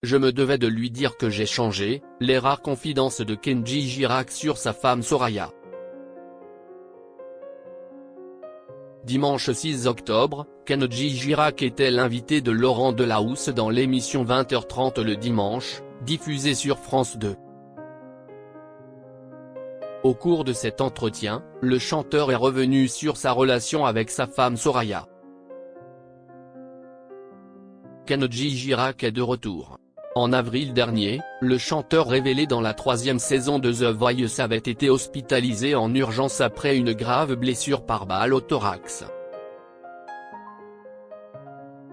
Je me devais de lui dire que j'ai changé, les rares confidences de Kenji Girac sur sa femme Soraya. Dimanche 6 octobre, Kenji Girac était l'invité de Laurent Delahousse dans l'émission 20h30 le dimanche, diffusée sur France 2. Au cours de cet entretien, le chanteur est revenu sur sa relation avec sa femme Soraya. Kenji Girac est de retour. En avril dernier, le chanteur révélé dans la 3e saison de The Voice avait été hospitalisé en urgence après une grave blessure par balle au thorax.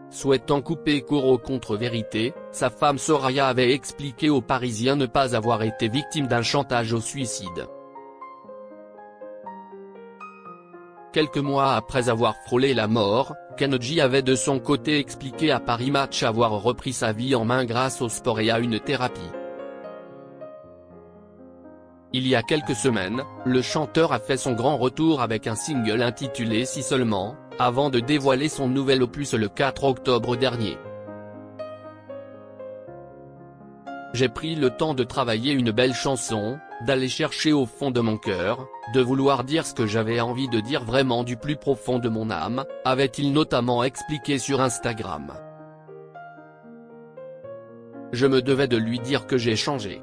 Souhaitant couper court aux contre-vérités, sa femme Soraya avait expliqué aux Parisiens ne pas avoir été victime d'un chantage au suicide. Quelques mois après avoir frôlé la mort, Kenji avait de son côté expliqué à Paris Match avoir repris sa vie en main grâce au sport et à une thérapie. Il y a quelques semaines, le chanteur a fait son grand retour avec un single intitulé Si seulement, avant de dévoiler son nouvel opus le 4 octobre dernier. J'ai pris le temps de travailler une belle chanson, d'aller chercher au fond de mon cœur, de vouloir dire ce que j'avais envie de dire vraiment du plus profond de mon âme, avait-il notamment expliqué sur Instagram. Je me devais de lui dire que j'ai changé.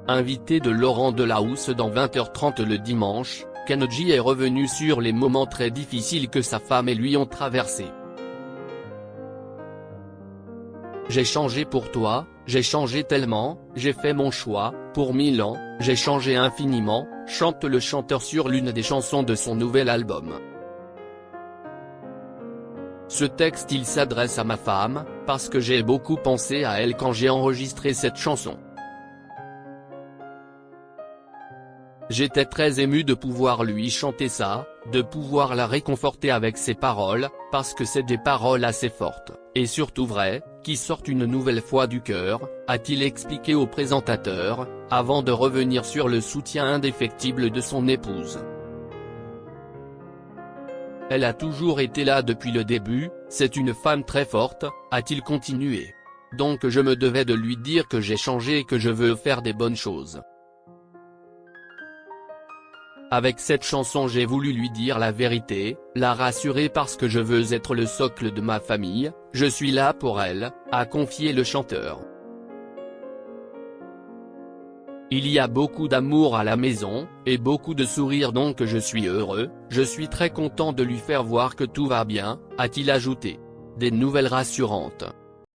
Invité de Laurent Delahousse dans 20h30 le dimanche, Kenji est revenu sur les moments très difficiles que sa femme et lui ont traversés. J'ai changé pour toi, j'ai changé tellement, j'ai fait mon choix, pour 1000 ans, j'ai changé infiniment, chante le chanteur sur l'une des chansons de son nouvel album. Ce texte il s'adresse à ma femme, parce que j'ai beaucoup pensé à elle quand j'ai enregistré cette chanson. J'étais très ému de pouvoir lui chanter ça, de pouvoir la réconforter avec ses paroles, parce que c'est des paroles assez fortes, et surtout vraies, qui sortent une nouvelle fois du cœur, a-t-il expliqué au présentateur, avant de revenir sur le soutien indéfectible de son épouse. Elle a toujours été là depuis le début, c'est une femme très forte, a-t-il continué. Donc je me devais de lui dire que j'ai changé et que je veux faire des bonnes choses. Avec cette chanson j'ai voulu lui dire la vérité, la rassurer parce que je veux être le socle de ma famille, je suis là pour elle, a confié le chanteur. Il y a beaucoup d'amour à la maison, et beaucoup de sourires donc je suis heureux, je suis très content de lui faire voir que tout va bien, a-t-il ajouté. Des nouvelles rassurantes.